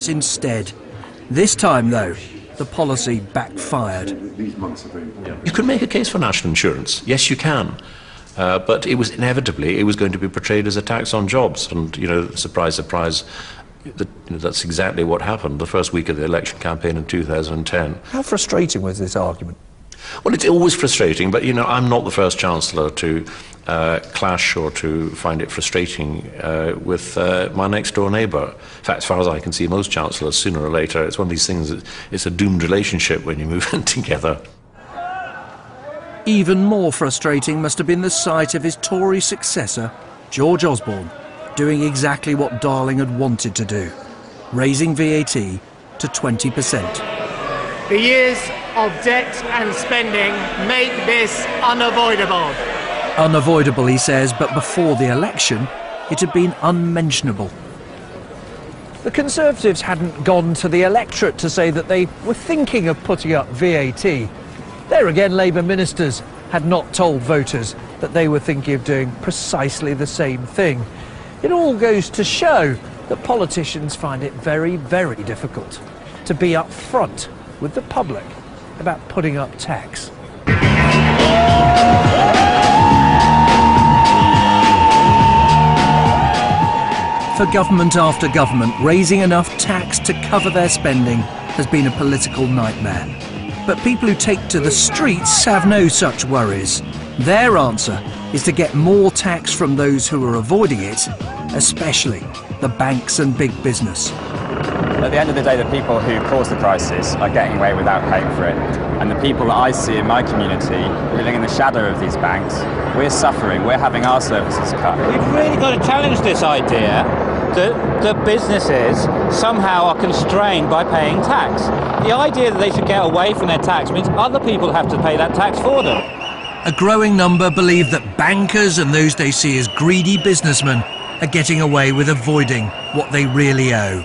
instead. This time, though, the policy backfired. You can make a case for national insurance. Yes, you can. But it was inevitably, it was going to be portrayed as a tax on jobs. And, you know, surprise, surprise, that's exactly what happened the first week of the election campaign in 2010. How frustrating was this argument? Well, it's always frustrating, but, you know, I'm not the first Chancellor to clash or to find it frustrating with my next-door neighbour. In fact, as far as I can see, most Chancellors, sooner or later, it's one of these things, it's a doomed relationship when you move in together. Even more frustrating must have been the sight of his Tory successor, George Osborne, doing exactly what Darling had wanted to do, raising VAT to 20%. The years of debt and spending make this unavoidable. Unavoidable, he says, but before the election, it had been unmentionable. The Conservatives hadn't gone to the electorate to say that they were thinking of putting up VAT. There again, Labour ministers had not told voters that they were thinking of doing precisely the same thing. It all goes to show that politicians find it very, very difficult to be up front with the public about putting up tax. For government after government, raising enough tax to cover their spending has been a political nightmare. But people who take to the streets have no such worries. Their answer is to get more tax from those who are avoiding it, especially the banks and big business. At the end of the day, the people who caused the crisis are getting away without paying for it. And the people that I see in my community living in the shadow of these banks, we're suffering, we're having our services cut. We've really got to challenge this idea that businesses somehow are constrained by paying tax. The idea that they should get away from their tax means other people have to pay that tax for them. A growing number believe that bankers and those they see as greedy businessmen are getting away with avoiding what they really owe.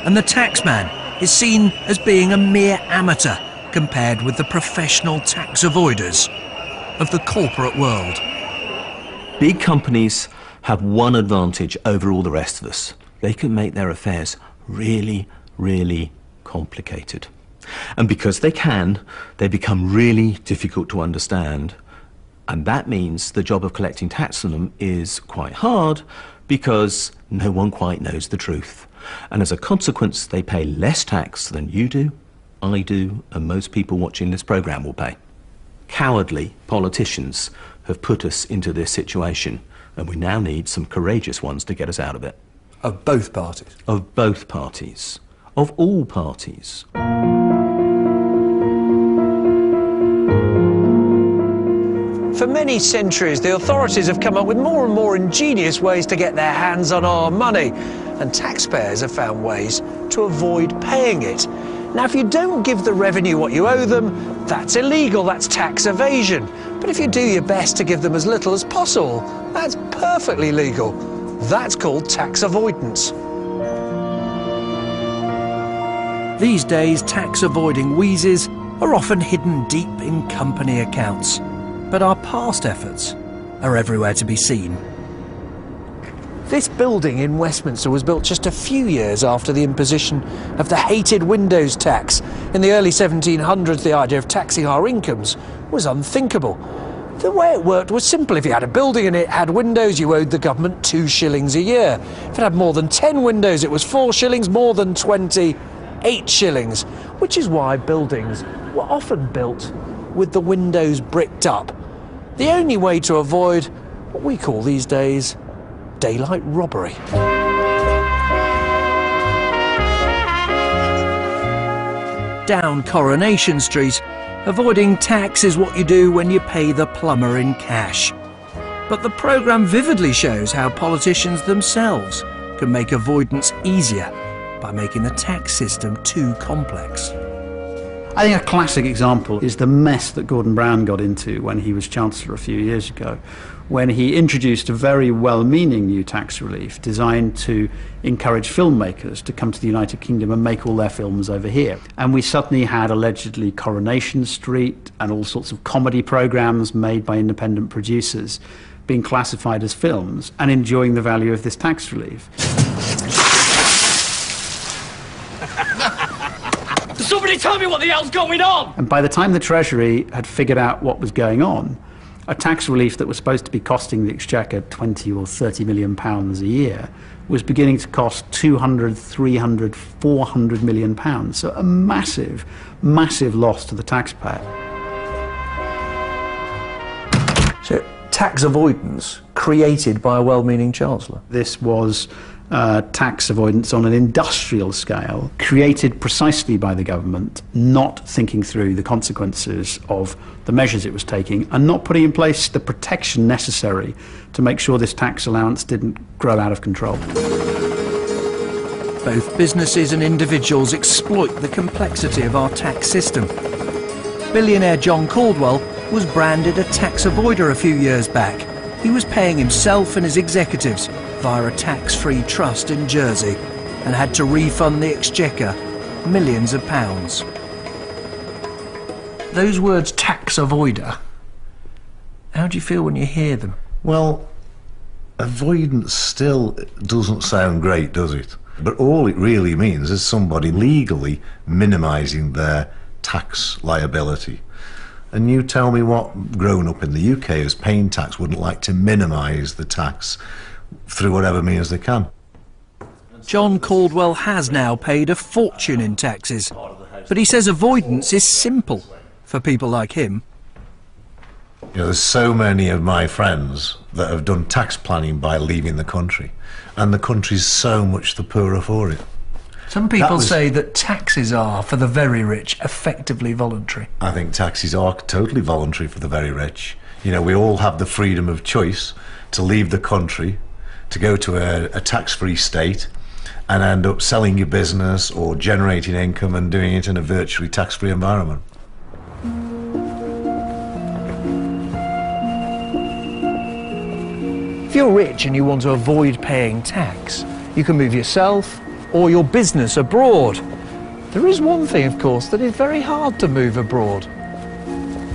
And the taxman is seen as being a mere amateur compared with the professional tax avoiders of the corporate world. Big companies have one advantage over all the rest of us. They can make their affairs really, really complicated. And because they can, they become really difficult to understand. And that means the job of collecting tax from them is quite hard because no one quite knows the truth. And as a consequence, they pay less tax than you do, I do, and most people watching this programme will pay. Cowardly politicians have put us into this situation, and we now need some courageous ones to get us out of it. Of both parties? Of both parties. Of all parties. For many centuries, the authorities have come up with more and more ingenious ways to get their hands on our money, and taxpayers have found ways to avoid paying it. Now, if you don't give the revenue what you owe them, that's illegal, that's tax evasion. But if you do your best to give them as little as possible, that's perfectly legal. That's called tax avoidance. These days, tax-avoiding wheezes are often hidden deep in company accounts. But our past efforts are everywhere to be seen. This building in Westminster was built just a few years after the imposition of the hated windows tax. In the early 1700s, the idea of taxing our incomes was unthinkable. The way it worked was simple. If you had a building and it had windows, you owed the government 2 shillings a year. If it had more than 10 windows, it was 4 shillings, more than 20, 8 shillings, which is why buildings were often built with the windows bricked up. The only way to avoid what we call these days daylight robbery. Down Coronation Street, avoiding tax is what you do when you pay the plumber in cash. But the programme vividly shows how politicians themselves can make avoidance easier by making the tax system too complex. I think a classic example is the mess that Gordon Brown got into when he was Chancellor a few years ago, when he introduced a very well-meaning new tax relief designed to encourage filmmakers to come to the United Kingdom and make all their films over here. And we suddenly had allegedly Coronation Street and all sorts of comedy programmes made by independent producers being classified as films and enjoying the value of this tax relief. Somebody tell me what the hell's going on! And by the time the Treasury had figured out what was going on, a tax relief that was supposed to be costing the Exchequer 20 or 30 million pounds a year was beginning to cost 200, 300, 400 million pounds. So a massive, massive loss to the taxpayer. So tax avoidance created by a well-meaning Chancellor. This was tax avoidance on an industrial scale, created precisely by the government, not thinking through the consequences of the measures it was taking and not putting in place the protection necessary to make sure this tax allowance didn't grow out of control. Both businesses and individuals exploit the complexity of our tax system. Billionaire John Caldwell was branded a tax avoider a few years back. He was paying himself and his executives via a tax-free trust in Jersey and had to refund the Exchequer millions of pounds. Those words, tax avoider, how do you feel when you hear them? Well, avoidance still doesn't sound great, does it? But all it really means is somebody legally minimising their tax liability. And you tell me what grown up in the UK as paying tax wouldn't like to minimise the tax through whatever means they can. John Caldwell has now paid a fortune in taxes, but he says avoidance is simple for people like him. You know, there's so many of my friends that have done tax planning by leaving the country, and the country's so much the poorer for it. Some people say that taxes are, for the very rich, effectively voluntary. I think taxes are totally voluntary for the very rich. You know, we all have the freedom of choice to leave the country, to go to a tax-free state and end up selling your business or generating income and doing it in a virtually tax-free environment. If you're rich and you want to avoid paying tax, you can move yourself or your business abroad. There is one thing, of course, that is very hard to move abroad: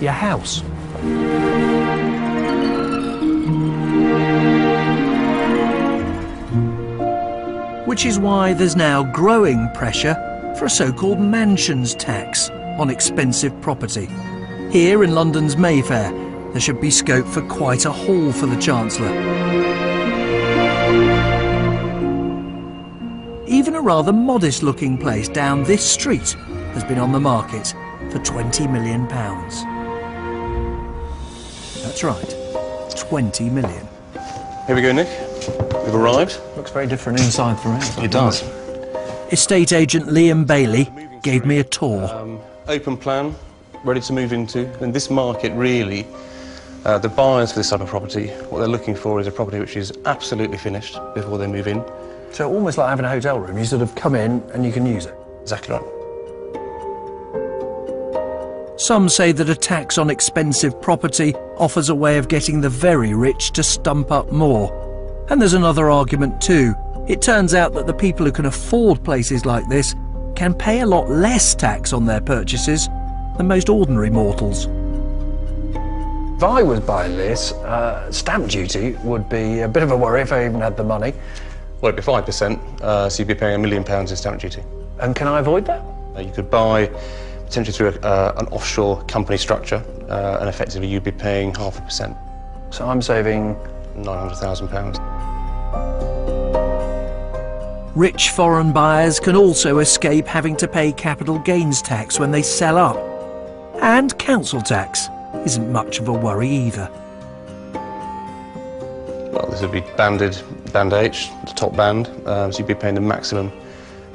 your house. Which is why there's now growing pressure for a so-called mansions tax on expensive property. Here in London's Mayfair, there should be scope for quite a haul for the Chancellor. Even a rather modest-looking place down this street has been on the market for £20 million. That's right, 20 million. Here we go, Nick. We've arrived. Looks very different inside from out. It does. Estate agent Liam Bailey gave me a tour. Open plan, ready to move into. In this market, really, the buyers for this type of property, what they're looking for is a property which is absolutely finished before they move in. So almost like having a hotel room, you sort of come in and you can use it. Exactly right. Some say that a tax on expensive property offers a way of getting the very rich to stump up more. And there's another argument too. It turns out that the people who can afford places like this can pay a lot less tax on their purchases than most ordinary mortals. If I was buying this, stamp duty would be a bit of a worry if I even had the money. Well, it'd be 5%, so you'd be paying £1 million in stamp duty. And can I avoid that? You could buy potentially through an offshore company structure, and effectively you'd be paying 0.5%. So I'm saving £900,000. Rich foreign buyers can also escape having to pay capital gains tax when they sell up. And council tax isn't much of a worry either. Well, this would be banded, band H, the top band, so you'd be paying the maximum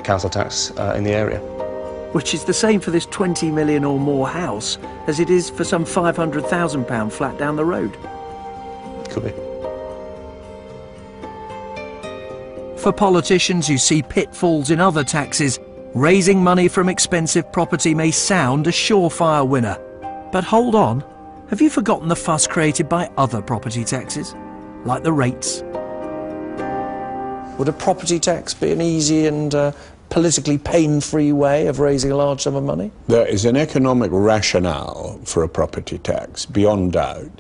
council tax in the area. Which is the same for this 20 million or more house as it is for some £500,000 flat down the road. Could be. For politicians who see pitfalls in other taxes, raising money from expensive property may sound a surefire winner. But hold on, have you forgotten the fuss created by other property taxes, like the rates? Would a property tax be an easy and politically pain-free way of raising a large sum of money? There is an economic rationale for a property tax, beyond doubt.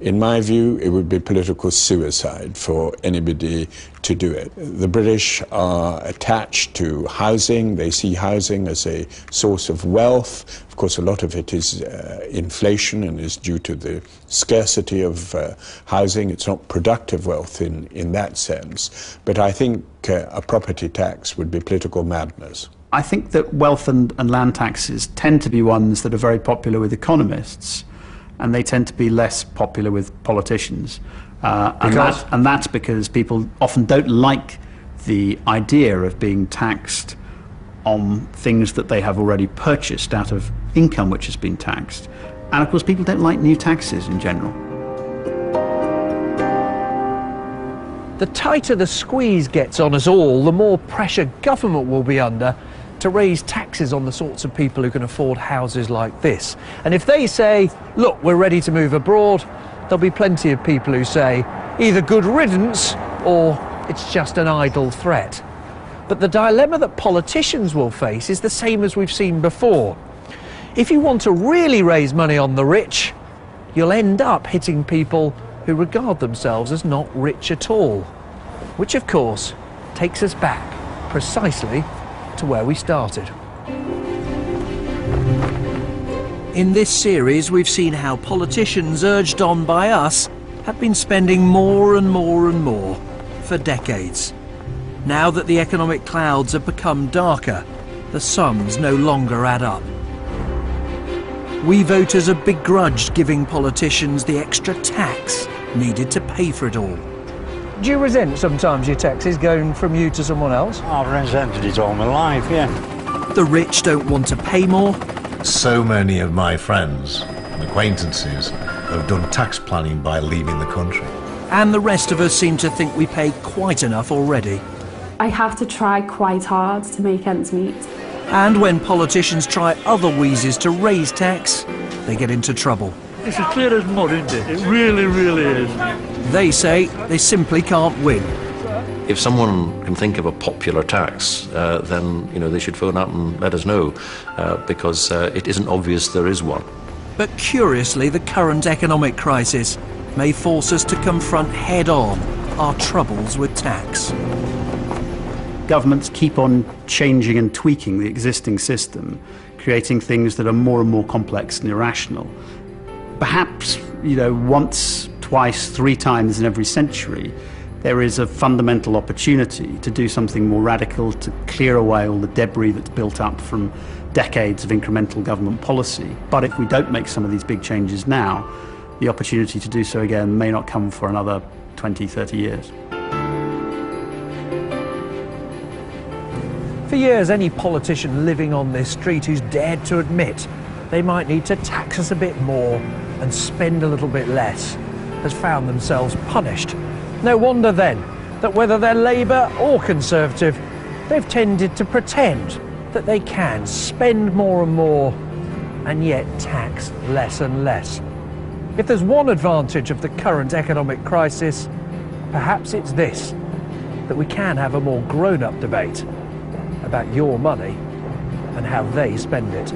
In my view, it would be political suicide for anybody to do it. The British are attached to housing. They see housing as a source of wealth. Of course, a lot of it is inflation and is due to the scarcity of housing. It's not productive wealth in that sense. But I think a property tax would be political madness. I think that wealth and land taxes tend to be ones that are very popular with economists, and they tend to be less popular with politicians. And that's because people often don't like the idea of being taxed on things that they have already purchased out of income which has been taxed. And of course, people don't like new taxes in general. The tighter the squeeze gets on us all, the more pressure government will be under to raise taxes on the sorts of people who can afford houses like this. And if they say, look, we're ready to move abroad, there'll be plenty of people who say either good riddance or it's just an idle threat. But the dilemma that politicians will face is the same as we've seen before. If you want to really raise money on the rich, you'll end up hitting people who regard themselves as not rich at all, which of course takes us back precisely to where we started. In this series, we've seen how politicians, urged on by us, have been spending more and more and more for decades. Now that the economic clouds have become darker, the sums no longer add up. We voters have begrudged giving politicians the extra tax needed to pay for it all. Do you resent sometimes your taxes going from you to someone else? I've resented it all my life, yeah. The rich don't want to pay more. So many of my friends and acquaintances have done tax planning by leaving the country. And the rest of us seem to think we pay quite enough already. I have to try quite hard to make ends meet. And when politicians try other wheezes to raise tax, they get into trouble. It's as clear as mud, isn't it? It really, really is. They say they simply can't win. If someone can think of a popular tax, then they should phone up and let us know, because it isn't obvious there is one. But curiously, the current economic crisis may force us to confront head-on our troubles with tax. Governments keep on changing and tweaking the existing system, creating things that are more and more complex and irrational. Perhaps, once, twice, 3 times in every century, there is a fundamental opportunity to do something more radical, to clear away all the debris that's built up from decades of incremental government policy. But if we don't make some of these big changes now, the opportunity to do so again may not come for another 20, 30 years. For years, any politician living on this street who's dared to admit they might need to tax us a bit more and spend a little bit less has found themselves punished. No wonder then that whether they're Labour or Conservative, they've tended to pretend that they can spend more and more and yet tax less and less. If there's one advantage of the current economic crisis, perhaps it's this, that we can have a more grown-up debate about your money and how they spend it.